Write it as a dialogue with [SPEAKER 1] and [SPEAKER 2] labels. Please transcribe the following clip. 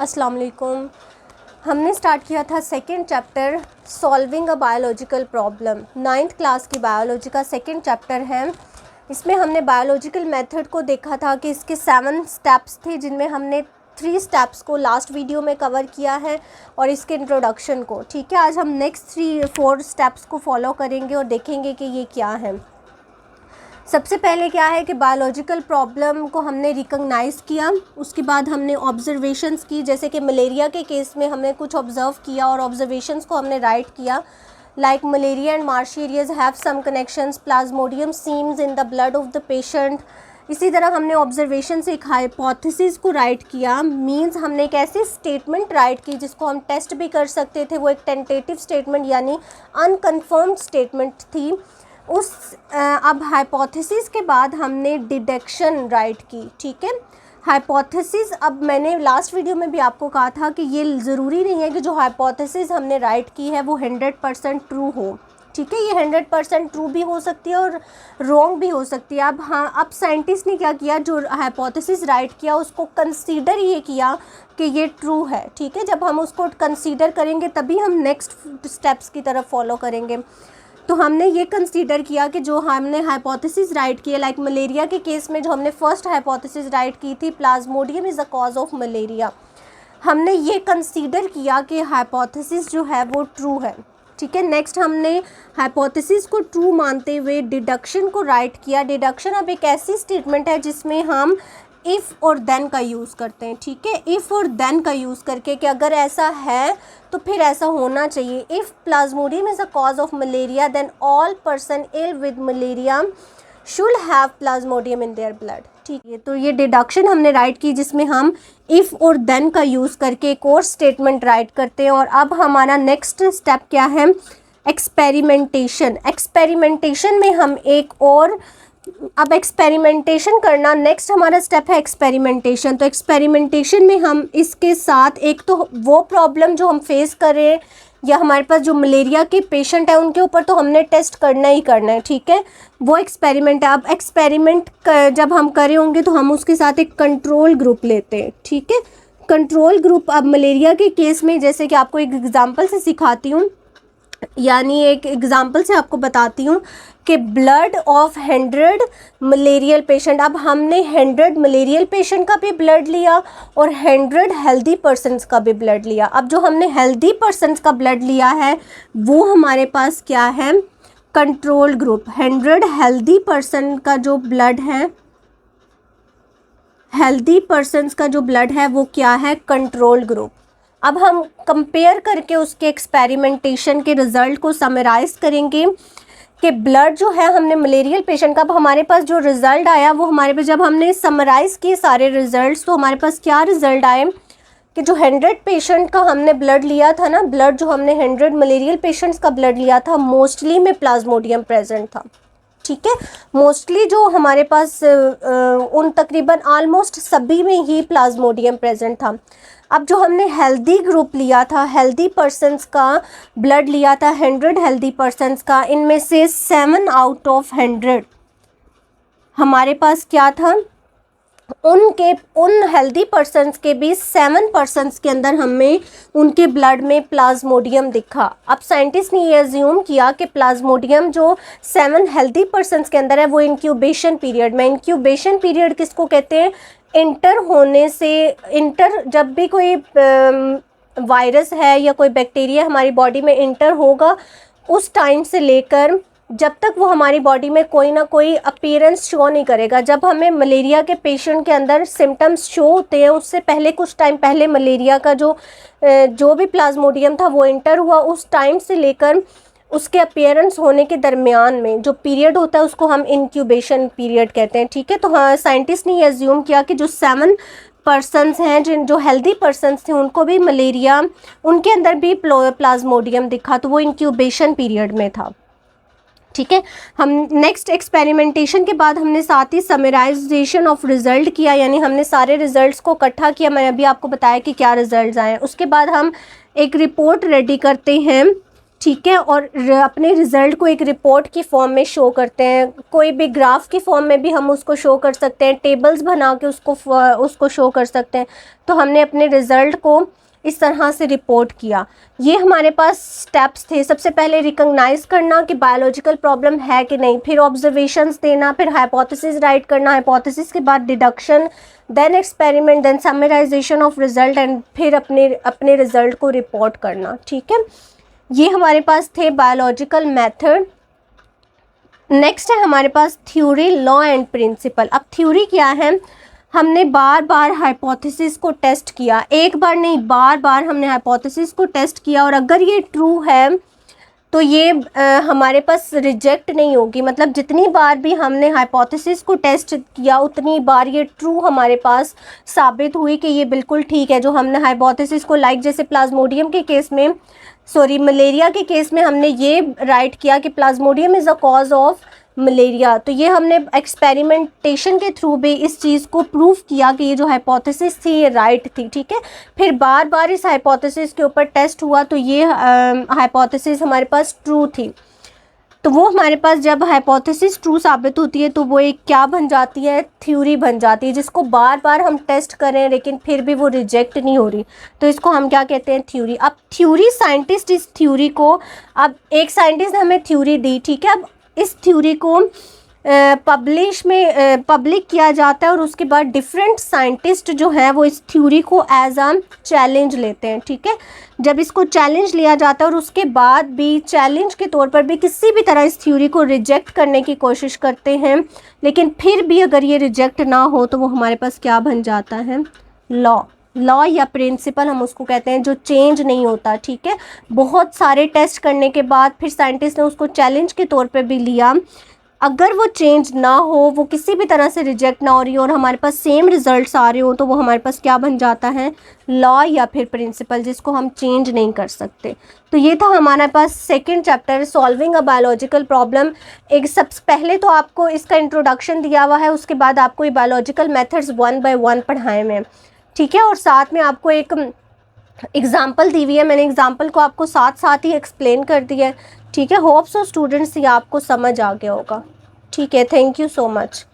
[SPEAKER 1] अस्सलाम वालेकुम। हमने स्टार्ट किया था second chapter solving a biological problem. 9th class की बायोलॉजी का सेकंड चैप्टर है। इसमें हमने बायोलॉजिकल मेथड को देखा था कि इसके 7 स्टेप्स थे, जिनमें हमने 3 स्टेप्स को लास्ट वीडियो में कवर किया है और इसके इंट्रोडक्शन को। ठीक है, आज हम नेक्स्ट 3-4 स्टेप्स को फॉलो करेंगे और देखेंगे कि ये क्या है। सबसे पहले क्या है कि बायोलॉजिकल प्रॉब्लम को हमने रिकॉग्नाइज़ किया, उसके बाद हमने ऑब्जर्वेशंस की। जैसे कि मलेरिया के केस में हमने कुछ ऑब्ज़र्व किया और ऑब्जर्वेशंस को हमने राइट किया। Like malaria and marshy areas have some connections, plasmodium seems in the blood of the patient. इसी तरह हमने ऑब्जर्वेशन से एक हाइपोथेसिस को राइट किया। मींस हमने एक ऐसी स्टेटमेंट राइट की जिसको हम टेस्ट भी कर सकते थे। वो एक टेंटेटिव स्टेटमेंट यानी अनकन्फर्म्ड स्टेटमेंट थी। अब हाइपोथेसिस के बाद हमने डिडक्शन राइट की। ठीक है, हाइपोथेसिस, अब मैंने लास्ट वीडियो में भी आपको कहा था कि ये ज़रूरी नहीं है कि जो हाइपोथेसिस हमने राइट की है वो 100% ट्रू हो। ठीक है, ये 100% ट्रू भी हो सकती है और रॉन्ग भी हो सकती है। अब साइंटिस्ट ने क्या किया, जो हाइपोथेसिस राइट किया उसको कंसीडर ये किया कि ये ट्रू है। ठीक है, जब हम उसको कंसीडर करेंगे तभी हम नेक्स्ट स्टेप्स की तरफ फॉलो करेंगे। तो हमने ये कंसीडर किया कि जो हमने हाइपोथेसिस राइट की है, लाइक मलेरिया के केस में जो हमने फर्स्ट हाइपोथेसिस राइट की थी, Plasmodium is the cause of malaria, हमने ये कंसीडर किया कि हाइपोथेसिस जो है वो ट्रू है। ठीक है, नेक्स्ट हमने हाइपोथेसिस को ट्रू मानते हुए डिडक्शन को राइट किया। डिडक्शन अब एक ऐसी स्टेटमेंट है जिसमें हम इफ़ और देन का यूज़ करते हैं। ठीक है, इफ़ और देन का यूज़ करके कि अगर ऐसा है तो फिर ऐसा होना चाहिए। If plasmodium is a cause of malaria then all person ill with malaria should have plasmodium in their blood. ठीक है, तो ये डिडक्शन हमने राइट की जिसमें हम इफ़ और देन का यूज़ करके एक और स्टेटमेंट राइट करते हैं। और अब हमारा नेक्स्ट स्टेप क्या है, एक्सपेरिमेंटेशन। एक्सपेरिमेंटेशन में हम एक और अब एक्सपेरिमेंटेशन करना नेक्स्ट हमारा स्टेप है एक्सपेरिमेंटेशन। तो एक्सपेरिमेंटेशन में हम इसके साथ एक तो वो प्रॉब्लम जो हम फेस कर रहे हैं या हमारे पास जो मलेरिया के पेशेंट है उनके ऊपर तो हमने टेस्ट करना ही करना है। ठीक है, वो एक्सपेरिमेंट है। अब एक्सपेरिमेंट जब हम करे होंगे तो हम उसके साथ एक कंट्रोल ग्रुप लेते हैं। ठीक है, कंट्रोल ग्रुप, अब मलेरिया के केस में जैसे कि आपको एक एग्जाम्पल से सिखाती हूँ, यानी एक एग्जांपल से आपको बताती हूँ कि ब्लड ऑफ 100 मलेरियल पेशेंट, अब हमने 100 मलेरियल पेशेंट का भी ब्लड लिया और 100 हेल्दी पर्सनस का भी ब्लड लिया। अब जो हमने हेल्दी पर्सनस का ब्लड लिया है वो हमारे पास क्या है, कंट्रोल ग्रुप। 100 हेल्दी पर्सन का जो ब्लड है, हेल्दी पर्सनस का जो ब्लड है वो क्या है, कंट्रोल ग्रुप। अब हम कंपेयर करके उसके एक्सपेरिमेंटेशन के रिज़ल्ट को समराइज़ करेंगे कि ब्लड जो है हमने मलेरियल पेशेंट का, अब हमारे पास जो रिज़ल्ट आया वो हमारे पास, जब हमने समराइज़ किए सारे रिज़ल्ट्स तो हमारे पास क्या रिज़ल्ट आए कि जो 100 पेशेंट का हमने ब्लड लिया था ना, ब्लड जो हमने 100 मलेरियल पेशेंट्स का ब्लड लिया था, मोस्टली में प्लाज्मोडियम प्रेजेंट था। ठीक है, मोस्टली जो हमारे पास उन तकरीबन आलमोस्ट सभी में ही प्लाज्मोडियम प्रेजेंट था। अब जो हमने हेल्दी ग्रुप लिया था, हेल्दी पर्सनस का ब्लड लिया था, 100 हेल्दी पर्सनस का, इनमें से 7 आउट ऑफ 100 हमारे पास क्या था, उन हेल्दी पर्सनस के भी 7 पर्सनस के अंदर हमें उनके ब्लड में प्लाज्मोडियम दिखा। अब साइंटिस्ट ने ये अज्यूम किया कि प्लाज्मोडियम जो 7 हेल्दी पर्सनस के अंदर है वो इंक्यूबेशन पीरियड में, इंक्यूबेशन पीरियड किसको कहते हैं, इंटर होने से, जब भी कोई वायरस है या कोई बैक्टीरिया हमारी बॉडी में इंटर होगा उस टाइम से लेकर जब तक वो हमारी बॉडी में कोई ना कोई अपीयरेंस शो नहीं करेगा। जब हमें मलेरिया के पेशेंट के अंदर सिम्टम्स शो होते हैं उससे पहले, कुछ टाइम पहले मलेरिया का जो भी प्लाज्मोडियम था वो इंटर हुआ, उस टाइम से लेकर उसके अपीयरेंस होने के दरमियान में जो पीरियड होता है उसको हम इंक्यूबेशन पीरियड कहते हैं। ठीक है, तो हाँ, साइंटिस्ट ने ये अज्यूम किया कि जो 7 पर्सनस हैं जो हेल्दी पर्सनस थे उनको भी मलेरिया, उनके अंदर भी प्लाज्मोडियम दिखा, तो वो इंक्यूबेशन पीरियड में था। ठीक है, हम नेक्स्ट एक्सपेरिमेंटेशन के बाद हमने साथ ही समराइजेशन ऑफ रिज़ल्ट किया, यानी हमने सारे रिज़ल्ट्स को इकट्ठा किया। मैंने अभी आपको बताया कि क्या रिज़ल्ट्स आए। उसके बाद हम एक रिपोर्ट रेडी करते हैं। ठीक है, और अपने रिज़ल्ट को एक रिपोर्ट की फॉर्म में शो करते हैं, कोई भी ग्राफ की फॉर्म में भी हम उसको शो कर सकते हैं, टेबल्स बना के उसको शो कर सकते हैं। तो हमने अपने रिज़ल्ट को इस तरह से रिपोर्ट किया। ये हमारे पास स्टेप्स थे। सबसे पहले रिकॉग्नाइज करना कि बायोलॉजिकल प्रॉब्लम है कि नहीं, फिर ऑब्जर्वेशंस देना, फिर हाइपोथेसिस राइट करना, हाइपोथेसिस के बाद deduction, then experiment, then summarization of result and फिर अपने रिजल्ट को रिपोर्ट करना। ठीक है, ये हमारे पास थे बायोलॉजिकल मेथड। नेक्स्ट है हमारे पास थ्योरी, लॉ एंड प्रिंसिपल। अब थ्योरी क्या है, हमने बार बार हाइपोथेसिस को टेस्ट किया, एक बार नहीं बार बार हमने हाइपोथेसिस को टेस्ट किया, और अगर ये ट्रू है तो ये हमारे पास रिजेक्ट नहीं होगी। मतलब जितनी बार भी हमने हाइपोथेसिस को टेस्ट किया उतनी बार ये ट्रू हमारे पास साबित हुई कि ये बिल्कुल ठीक है जो हमने हाइपोथेसिस को, लाइक जैसे प्लाज्मोडियम के केस में, मलेरिया के केस में हमने ये राइट किया कि Plasmodium is a cause of malaria. तो ये हमने एक्सपेरिमेंटेशन के थ्रू भी इस चीज़ को प्रूव किया कि ये जो हाइपोथेसिस थी ये राइट थी। ठीक है, फिर बार बार इस हाइपोथेसिस के ऊपर टेस्ट हुआ तो ये हाइपोथेसिस हमारे पास ट्रू थी। तो वो हमारे पास जब हाइपोथेसिस ट्रू साबित होती है तो वो एक क्या बन जाती है, थ्योरी बन जाती है, जिसको बार बार हम टेस्ट करें लेकिन फिर भी वो रिजेक्ट नहीं हो रही, तो इसको हम क्या कहते हैं, थ्योरी। अब थ्योरी, साइंटिस्ट इस थ्योरी को, अब एक साइंटिस्ट ने हमें थ्योरी दी, ठीक है, अब इस थ्योरी को पब्लिक किया जाता है और उसके बाद डिफरेंट साइंटिस्ट जो है वो इस थ्योरी को एज अ चैलेंज लेते हैं। ठीक है, जब इसको चैलेंज लिया जाता है और उसके बाद भी चैलेंज के तौर पर भी किसी भी तरह इस थ्योरी को रिजेक्ट करने की कोशिश करते हैं, लेकिन फिर भी अगर ये रिजेक्ट ना हो तो वो हमारे पास क्या बन जाता है, लॉ या प्रिंसिपल हम उसको कहते हैं, जो चेंज नहीं होता। ठीक है, बहुत सारे टेस्ट करने के बाद फिर साइंटिस्ट ने उसको चैलेंज के तौर पे भी लिया, अगर वो चेंज ना हो, वो किसी भी तरह से रिजेक्ट ना हो रही हो और हमारे पास सेम रिजल्ट्स आ रहे हो, तो वो हमारे पास क्या बन जाता है, लॉ या फिर प्रिंसिपल, जिसको हम चेंज नहीं कर सकते। तो ये था हमारे पास second chapter, solving a biological problem. एक सबसे पहले तो आपको इसका इंट्रोडक्शन दिया हुआ है, उसके बाद आपको ये बायोलॉजिकल मेथड्स 1 बाय 1 पढ़ाए हुए हैं। ठीक है, और साथ में आपको एक एग्जाम्पल दी हुई है, मैंने एग्जाम्पल को आपको साथ साथ ही एक्सप्लेन कर दिया है। ठीक है, होप सो स्टूडेंट्स ये आपको समझ आ गया होगा। ठीक है, थैंक यू सो मच।